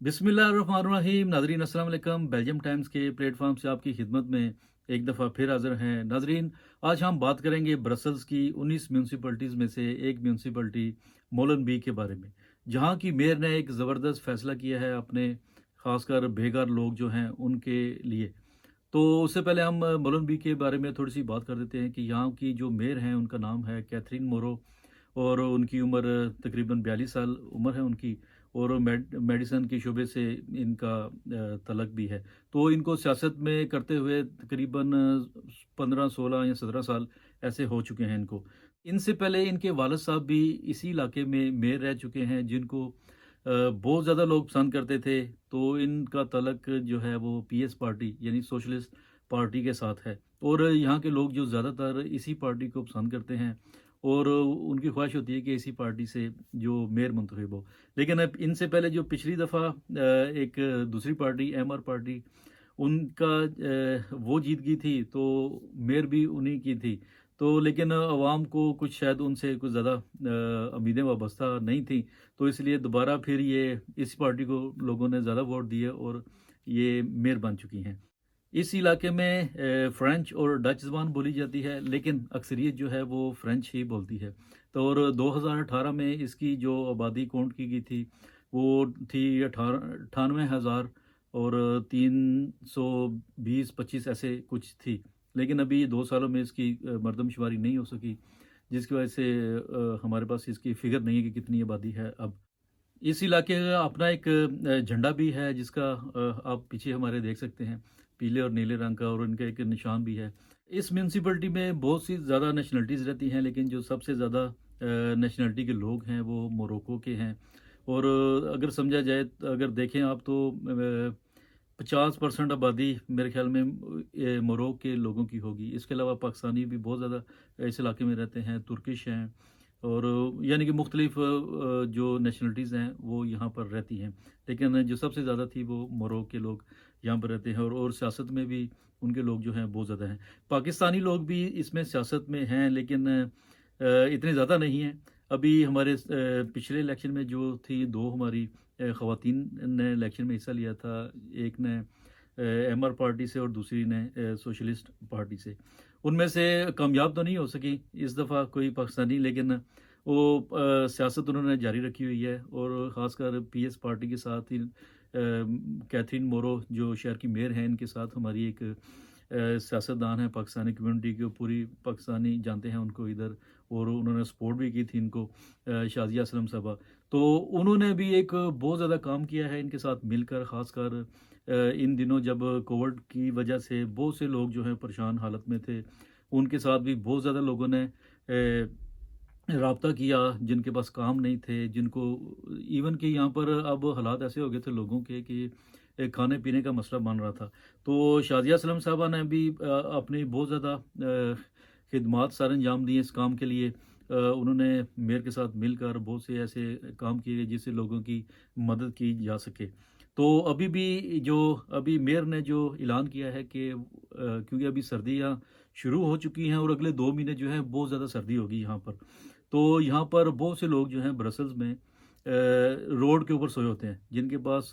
बिस्मिल्लाहिर्रहमानिर्रहीम। नाजरीन अस्सलाम वालेकुम। बेल्जियम टाइम्स के प्लेटफॉर्म से आपकी खिदमत में एक दफ़ा फिर हाज़िर हैं। नाजरीन, आज हम बात करेंगे ब्रसल्स की 19 म्यूनसिपैलिटीज़ में से एक म्यूनसिपैलिटी मोलेनबीक के बारे में, जहां की मेयर ने एक ज़बरदस्त फ़ैसला किया है अपने ख़ासकर बेघर लोग जो हैं उनके लिए। तो उससे पहले हम मोलेनबीक के बारे में थोड़ी सी बात कर देते हैं कि यहाँ की जो मेयर हैं उनका नाम है कैथरीन मोरो, और उनकी उम्र तकरीबन 42 साल उम्र है उनकी। और मेडिसन के शोबे से इनका तलक भी है। तो इनको सियासत में करते हुए तकरीबन 15 16 या 17 साल ऐसे हो चुके हैं इनको। इनसे पहले इनके वालिद साहब भी इसी इलाके में मेयर रह चुके हैं, जिनको बहुत ज़्यादा लोग पसंद करते थे। तो इनका तलक जो है वो पीएस पार्टी यानी सोशलिस्ट पार्टी के साथ है, और यहाँ के लोग जो ज़्यादातर इसी पार्टी को पसंद करते हैं, और उनकी ख्वाहिश होती है कि इसी पार्टी से जो मेयर मुंतखब हो। लेकिन अब इनसे पहले जो पिछली दफ़ा एक दूसरी पार्टी एमआर पार्टी उनका वो जीत गई थी, तो मेयर भी उन्हीं की थी। तो लेकिन अवाम को कुछ शायद उनसे कुछ ज़्यादा उम्मीदें वाबस्ता नहीं थी, तो इसलिए दोबारा फिर ये इस पार्टी को लोगों ने ज़्यादा वोट दिए और ये मेयर बन चुकी हैं। इस इलाके में फ़्रेंच और डच ज़बान बोली जाती है, लेकिन अक्सरियत जो है वो फ़्रेंच ही बोलती है। तो और 2018 में इसकी जो आबादी काउंट की गई थी, वो थी 98,000 और 320-25 ऐसे कुछ थी। लेकिन अभी 2 सालों में इसकी मरदमशुमारी नहीं हो सकी, जिसकी वजह से हमारे पास इसकी फ़िगर नहीं है कि कितनी आबादी है अब। इस इलाके का अपना एक झंडा भी है, जिसका आप पीछे हमारे देख सकते हैं, पीले और नीले रंग का, और इनका एक निशान भी है। इस म्यूनसिपैलिटी में बहुत सी ज़्यादा नेशनलिटीज़ रहती हैं, लेकिन जो सबसे ज़्यादा नेशनलिटी के लोग हैं वो मोरक्को के हैं। और अगर समझा जाए, अगर देखें आप, तो 50% आबादी मेरे ख्याल में मोरक्को के लोगों की होगी। इसके अलावा पाकिस्तानी भी बहुत ज़्यादा इस इलाके में रहते हैं, तुर्किश हैं, और यानी कि मुख्तलिफ जो नेशनलिटीज़ हैं वो यहाँ पर रहती हैं। लेकिन जो सबसे ज़्यादा थी वो मोरक्को के लोग यहाँ पर रहते हैं, और सियासत में भी उनके लोग जो हैं बहुत ज़्यादा हैं। पाकिस्तानी लोग भी इसमें सियासत में हैं, लेकिन इतने ज़्यादा नहीं हैं। अभी हमारे पिछले इलेक्शन में जो थी, 2 हमारी ख़वातीन ने इलेक्शन में हिस्सा लिया था। एक ने एमआर पार्टी से और दूसरी ने सोशलिस्ट पार्टी से। उनमें से कामयाब तो नहीं हो सकी इस दफ़ा कोई पाकिस्तानी, लेकिन वो सियासत उन्होंने जारी रखी हुई है, और ख़ासकर पीएस पार्टी के साथ ही कैथरीन मोरो जो शहर की मेयर हैं, इनके साथ हमारी एक सियासतदान है पाकिस्तानी कम्युनिटी की, पूरी पाकिस्तानी जानते हैं उनको इधर, और उन्होंने सपोर्ट भी की थी इनको, शाज़िया असलम साहबा। तो उन्होंने भी एक बहुत ज़्यादा काम किया है इनके साथ मिलकर, ख़ासकर इन दिनों जब कोविड की वजह से बहुत से लोग जो हैं परेशान हालत में थे, उनके साथ भी बहुत ज़्यादा लोगों ने राब्ता किया, जिनके पास काम नहीं थे, जिनको इवन कि यहाँ पर अब हालात ऐसे हो गए थे लोगों के कि खाने पीने का मसला बन रहा था। तो शाज़िया असलम साहबा ने भी अपनी बहुत ज़्यादा खिदमात सर अंजाम दिए इस काम के लिए। उन्होंने मेयर के साथ मिलकर बहुत से ऐसे काम किए जिससे लोगों की मदद की जा सके। तो अभी भी जो अभी मेयर ने जो ऐलान किया है कि क्योंकि अभी सर्दियाँ शुरू हो चुकी हैं, और अगले 2 महीने जो है बहुत ज़्यादा सर्दी होगी यहाँ पर। तो यहाँ पर बहुत से लोग जो हैं ब्रसल्स में रोड के ऊपर सोए होते हैं, जिनके पास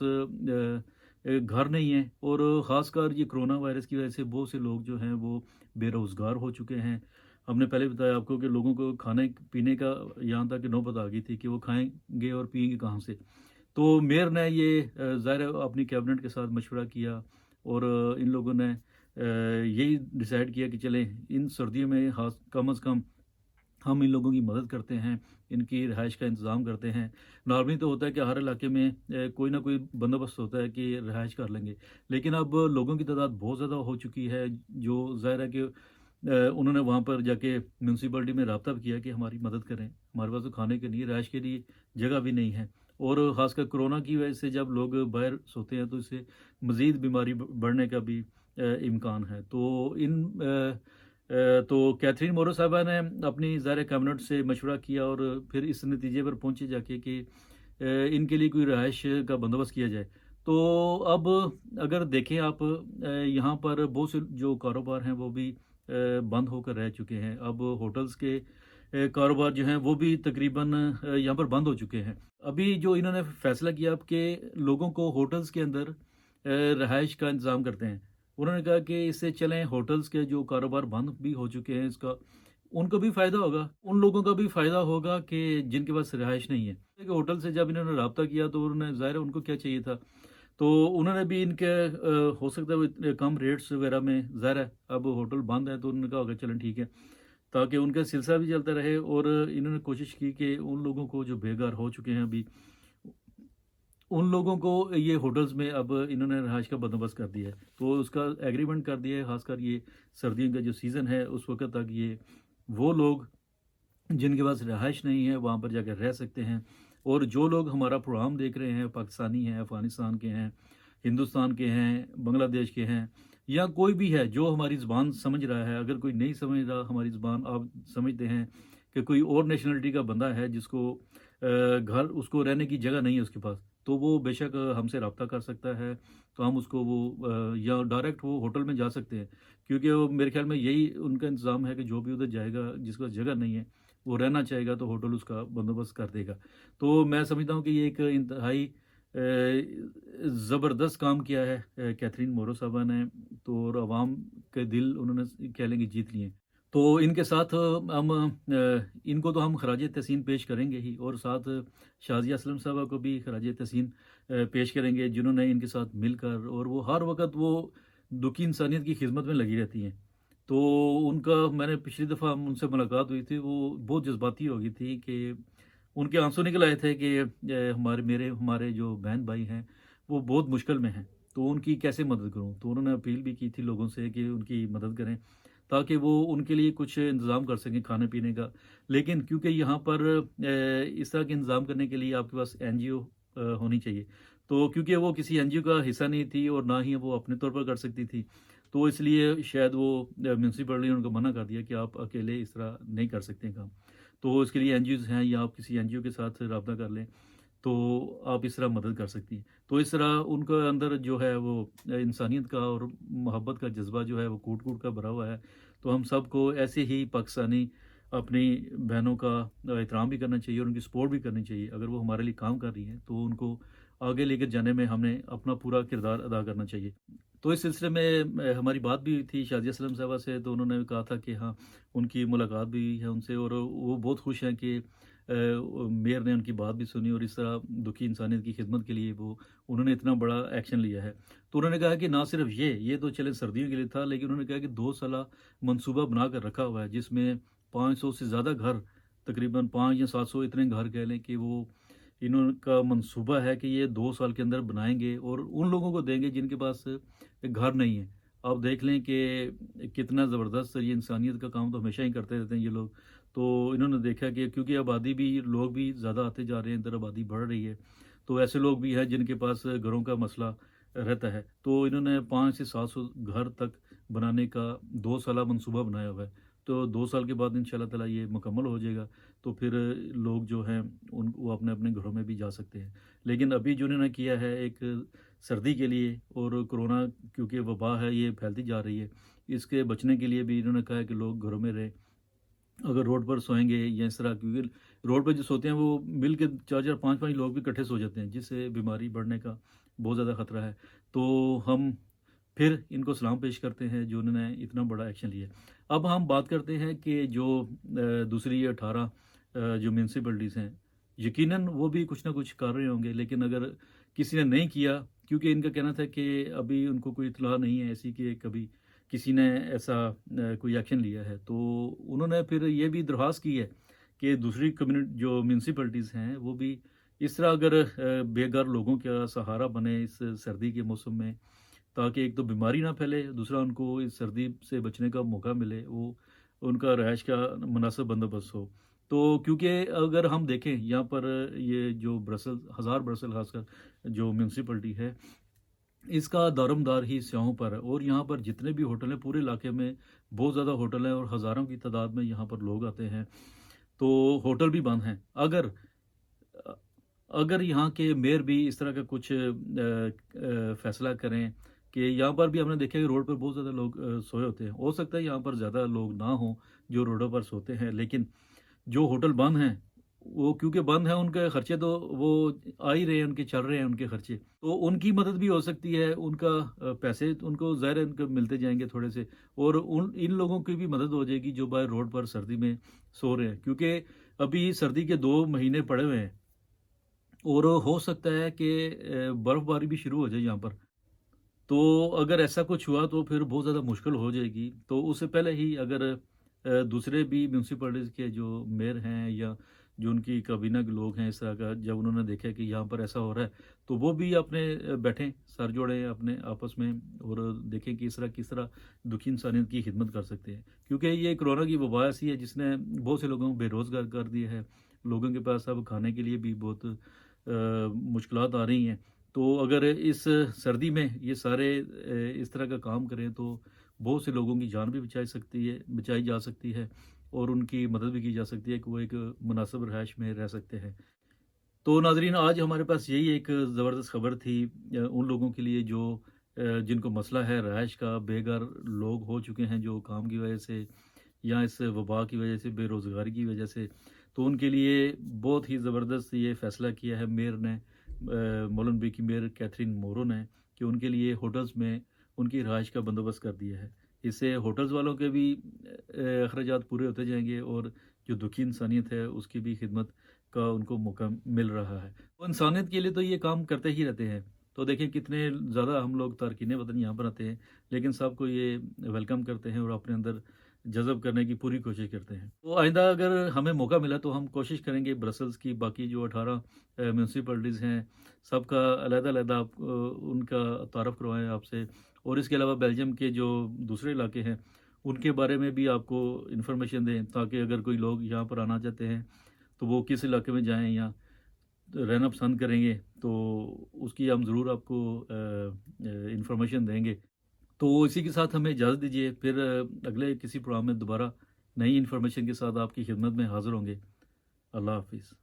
घर नहीं है, और ख़ासकर ये कोरोना वायरस की वजह से बहुत से लोग जो हैं वो बेरोज़गार हो चुके हैं। हमने पहले बताया आपको कि लोगों को खाने पीने का यहाँ तक कि नौबत आ गई थी कि वो खाएंगे और पिएंगे कहाँ से। तो मेयर ने ये ज़ाहिर है अपनी कैबिनेट के साथ मशवरा किया, और इन लोगों ने यही डिसाइड किया कि चलें इन सर्दियों में कम अज़ कम हम इन लोगों की मदद करते हैं, इनकी रिहाइश का इंतज़ाम करते हैं। नॉर्मली तो होता है कि हर इलाके में कोई ना कोई बंदोबस्त होता है कि रिहाइश कर लेंगे। लेकिन अब लोगों की तादाद बहुत ज़्यादा हो चुकी है, जो ज़ाहिर है कि उन्होंने वहाँ पर जाके म्यूनसिपैलिटी में राब्ता भी किया कि हमारी मदद करें। हमारे पास तो खाने के लिए, रिहाइश के लिए जगह भी नहीं है, और ख़ासकर कोरोना की वजह से जब लोग बाहर सोते हैं तो इससे मज़ीद बीमारी बढ़ने का भी इम्कान है। तो कैथरीन मोरो साहबा ने अपनी ज़ाहिर कैबिनेट से मशवरा किया, और फिर इस नतीजे पर पहुँचे जाके कि इनके लिए कोई रिहाइश का बंदोबस्त किया जाए। तो अब अगर देखें आप, यहाँ पर बहुत से जो कारोबार हैं वो भी बंद होकर रह चुके हैं। अब होटल्स के کاروبار جو ہیں وہ بھی تقریباً यहाँ पर बंद हो चुके हैं। अभी जो इन्होंने फैसला किया अब कि लोगों को होटल्स के अंदर रहाइश का इंतज़ाम करते हैं। उन्होंने कहा कि इससे चलें होटल्स के जो कारोबार बंद भी हो चुके हैं इसका उनको भी फ़ायदा होगा, उन लोगों का भी फ़ायदा होगा कि जिनके पास रिहाइश नहीं है। कि होटल से जब इन्होंने राब्ता किया तो उन्होंने ज़ाहिर है उनको क्या चाहिए था, तो उन्होंने भी इनके हो सकता है वो इतने कम रेट्स वगैरह में ज़ाहिर है अब होटल बंद है तो उन्होंने कहा होगा चलें ठीक है, ताकि उनका सिलसिला भी चलता रहे और इन्होंने कोशिश की कि उन लोगों को जो बेघर हो चुके हैं अभी, उन लोगों को ये होटल्स में अब इन्होंने रहाइश का बंदोबस्त कर दिया है। तो उसका एग्रीमेंट कर दिया है, ख़ासकर ये सर्दियों का जो सीज़न है उस वक़्त तक ये वो लोग जिनके पास रहाइश नहीं है वहाँ पर जाकर रह सकते हैं। और जो लोग हमारा प्रोग्राम देख रहे हैं, पाकिस्तानी हैं, अफ़गानिस्तान के हैं, हिंदुस्तान के हैं, बांग्लादेश के हैं या कोई भी है जो हमारी ज़ुबान समझ रहा है, अगर कोई नहीं समझ रहा हमारी ज़ुबान, आप समझते हैं कि कोई और नेशनलिटी का बंदा है जिसको घर उसको रहने की जगह नहीं है उसके पास, तो वो बेशक हमसे रब्ता कर सकता है, तो हम उसको वो या डायरेक्ट वो होटल में जा सकते हैं। क्योंकि वो मेरे ख़्याल में यही उनका इंतज़ाम है कि जो भी उधर जाएगा जिसके पास जगह नहीं है, वो रहना चाहेगा तो होटल उसका बंदोबस्त कर देगा। तो मैं समझता हूँ कि ये एक इंतहाई ज़बरदस्त काम किया है कैथरीन मोरो साहबा ने, तो और आवाम के दिल उन्होंने कह लें कि जीत लिए। तो इनके साथ हम इनको तो हम खराज तहसीन पेश करेंगे ही और साथ शाज़िया असलम साहबा को भी खराज तहसीन पेश करेंगे, जिन्होंने इनके साथ मिलकर और वो हर वक़्त वो दुखी इंसानियत की खिदमत में लगी रहती हैं। तो उनका मैंने पिछली दफ़ा उनसे मुलाकात हुई थी, वो बहुत जज़्बाती हो गई थी कि उनके आंसू निकल आए थे कि हमारे जो बहन भाई हैं, वो बहुत मुश्किल में हैं, तो उनकी कैसे मदद करूँ? तो उन्होंने अपील भी की थी लोगों से कि उनकी मदद करें, ताकि वो उनके लिए कुछ इंतज़ाम कर सकें खाने-पीने का। लेकिन क्योंकि यहाँ पर इस तरह के इंतज़ाम करने के लिए आपके पास एनजीओ होनी चाहिए। तो क्योंकि वो किसी एनजीओ का हिस्सा नहीं थी और ना ही वो अपने तौर पर कर सकती थी, तो इसलिए शायद वो म्युनिसिपैलिटी ने उनको मना कर दिया कि आप अकेले इस तरह नहीं कर सकते हैं काम। तो इसके लिए एनजीओज़ हैं या आप किसी एनजीओ के साथ राब्ता कर लें, तो आप इस तरह मदद कर सकती हैं। तो इस तरह उनके अंदर जो है वो इंसानियत का और मोहब्बत का जज़्बा जो है वो कूट-कूट का भरा हुआ है। तो हम सबको ऐसे ही पाकिस्तानी अपनी बहनों का एहतराम भी करना चाहिए और उनकी सपोर्ट भी करनी चाहिए। अगर वो हमारे लिए काम कर रही हैं, तो उनको आगे लेकर जाने में हमें अपना पूरा किरदार अदा करना चाहिए। तो इस सिलसिले में हमारी बात भी हुई थी शाज़िया सलीम साहबा से, तो उन्होंने कहा था कि हाँ, उनकी मुलाकात भी हुई है उनसे और वो बहुत खुश हैं कि मेयर ने उनकी बात भी सुनी और इस तरह दुखी इंसानियत की खिदमत के लिए वो उन्होंने इतना बड़ा एक्शन लिया है। तो उन्होंने कहा कि ना सिर्फ ये तो चले सर्दियों के लिए था, लेकिन उन्होंने कहा कि 2 साला मंसूबा बना कर रखा हुआ है, जिसमें 500 से ज़्यादा घर, तकरीबन 5 या 700 इतने घर कह लें कि वो इनका मंसूबा है कि ये 2 साल के अंदर बनाएँगे और उन लोगों को देंगे जिनके पास घर नहीं है। आप देख लें कि कितना ज़बरदस्त ये इंसानियत का काम तो हमेशा ही करते रहते हैं ये लोग। तो इन्होंने देखा कि क्योंकि आबादी भी लोग भी ज़्यादा आते जा रहे हैं, इधर आबादी बढ़ रही है, तो ऐसे लोग भी हैं जिनके पास घरों का मसला रहता है। तो इन्होंने 5 से 700 घर तक बनाने का 2 साला मंसूबा बनाया हुआ है। तो 2 साल के बाद इंशाअल्लाह ताला ये मुकम्मल हो जाएगा, तो फिर लोग जो हैं वो अपने-अपने घरों में भी जा सकते हैं। लेकिन अभी जो इन्होंने किया है एक सर्दी के लिए और कोरोना क्योंकि वबा है ये फैलती जा रही है, इसके बचने के लिए भी इन्होंने कहा है कि लोग घरों में रहें। अगर रोड पर सोएँगे या इस तरह, क्योंकि रोड पे जो सोते हैं वो मिल के 4-4 5-5 लोग भी इकट्ठे सो जाते हैं, जिससे बीमारी बढ़ने का बहुत ज़्यादा ख़तरा है। तो हम फिर इनको सलाम पेश करते हैं जो उन्होंने इतना बड़ा एक्शन लिया। अब हम बात करते हैं कि जो दूसरी 18 जो म्युनिसिपैलिटीज़ हैं, यकीनन वो भी कुछ ना कुछ कर रहे होंगे, लेकिन अगर किसी ने नहीं किया, क्योंकि इनका कहना था कि अभी उनको कोई इत्तला नहीं है ऐसी कि कभी किसी ने ऐसा कोई एक्शन लिया है। तो उन्होंने फिर ये भी दरख्वास्त की है कि दूसरी जो म्युनिसिपैलिटीज़ हैं वो भी इस तरह अगर बेघर लोगों का सहारा बने इस सर्दी के मौसम में, ताकि एक तो बीमारी ना फैले, दूसरा उनको इस सर्दी से बचने का मौका मिले, वो उनका रहाइश का मुनासिब बंदोबस्त हो। तो क्योंकि अगर हम देखें यहाँ पर ये जो ब्रसेल हज़ार ब्रसेल ख़ासकर जो म्युनिसिपैलिटी है, इसका दारोमदार ही स्याहों पर है और यहाँ पर जितने भी होटल हैं पूरे इलाके में बहुत ज़्यादा होटल हैं और हज़ारों की तादाद में यहाँ पर लोग आते हैं, तो होटल भी बंद हैं। अ, अगर यहाँ के मेयर भी इस तरह का कुछ फ़ैसला करें कि यहाँ पर भी हमने देखा है कि रोड पर बहुत ज़्यादा लोग सोए होते हैं। हो सकता है यहाँ पर ज़्यादा लोग ना हों जो रोडों पर सोते हैं, लेकिन جو ہوٹل بند ہیں وہ کیونکہ بند ہیں، ان کے خرچے تو وہ آ ہی رہے ہیں، ان کے چل رہے ہیں ان کے خرچے، تو ان کی مدد بھی ہو سکتی ہے، ان کا پیسے ان کو ظاہر ہے ان کو ملتے جائیں گے تھوڑے سے، اور ان لوگوں کی بھی مدد ہو جائے گی جو باہر روڈ پر سردی میں سو رہے ہیں، کیونکہ ابھی سردی کے 2 مہینے پڑے ہوئے ہیں اور ہو سکتا ہے کہ برف باری بھی شروع ہو جائے یہاں پر، تو اگر ایسا کچھ ہوا تو پھر بہت زیادہ مشکل ہو جائے گی، تو اس سے پہلے ہی اگر دوسرے بھی میونسپلٹیز کے جو میئر ہیں یا جو ان کی کابینہ کے لوگ ہیں اس طرح کا، جب انہوں نے دیکھا کہ یہاں پر ایسا ہو رہا ہے تو وہ بھی اپنے بیٹھیں، سر جوڑیں اپنے آپس میں اور دیکھیں کہ کس طرح دکھی انسانیت کی خدمت کر سکتے ہیں، کیونکہ یہ کرونا کی وبا ایسی ہے جس نے بہت سے لوگوں کو بے روزگار کر دیا ہے، لوگوں کے پاس اب کھانے کے لیے بھی بہت مشکلات آ رہی ہیں، تو اگر اس سردی میں یہ سارے اس طرح کا کام کریں تو بہت سے لوگوں کی جان بھی بچائی جا سکتی ہے اور ان کی مدد بھی کی جا سکتی ہے کہ وہ ایک مناسب رہائش میں رہ سکتے ہیں۔ تو ناظرین، آج ہمارے پاس یہی ایک زبردست خبر تھی ان لوگوں کے لیے جو جن کو مسئلہ ہے رہائش کا، بے گھر لوگ ہو چکے ہیں جو کام کی وجہ سے یا اس وبا کی وجہ سے، بے روزگاری کی وجہ سے، تو ان کے لیے بہت ہی زبردست یہ فیصلہ کیا ہے میئر نے، مولن بے کی میئر کیتھرین مورو نے، کہ ان کے لیے ہوٹلز میں ان کی رہائش کا بندوبست کر دیا ہے۔ اس سے ہوٹلز والوں کے بھی اخراجات پورے ہوتے جائیں گے اور جو دکھی انسانیت ہے اس کی بھی خدمت کا ان کو موقع مل رہا ہے۔ تو انسانیت کے لیے تو یہ کام کرتے ہی رہتے ہیں، تو دیکھیں کتنے زیادہ ہم لوگ تارکین وطن یہاں پر آتے ہیں، لیکن سب کو یہ ویلکم کرتے ہیں اور اپنے اندر جذب کرنے کی پوری کوشش کرتے ہیں۔ تو آئندہ اگر ہمیں موقع ملا تو ہم کوشش کریں گے برسلز کی باقی جو 18 میونسپلٹیز ہیں سب کا علیحدہ علیحدہ ان کا تعارف کروائیں آپ سے، اور اس کے علاوہ بیلجیم کے جو دوسرے علاقے ہیں ان کے بارے میں بھی آپ کو انفارمیشن دیں، تاکہ اگر کوئی لوگ یہاں پر آنا چاہتے ہیں تو وہ کس علاقے میں جائیں یا رہنا پسند کریں گے، تو اس کی ہم ضرور آپ کو انفارمیشن دیں گے۔ تو اسی کے ساتھ ہمیں اجازت دیجیے، پھر اگلے کسی پروگرام میں دوبارہ نئی انفارمیشن کے ساتھ آپ کی خدمت میں حاضر ہوں گے۔ اللہ حافظ۔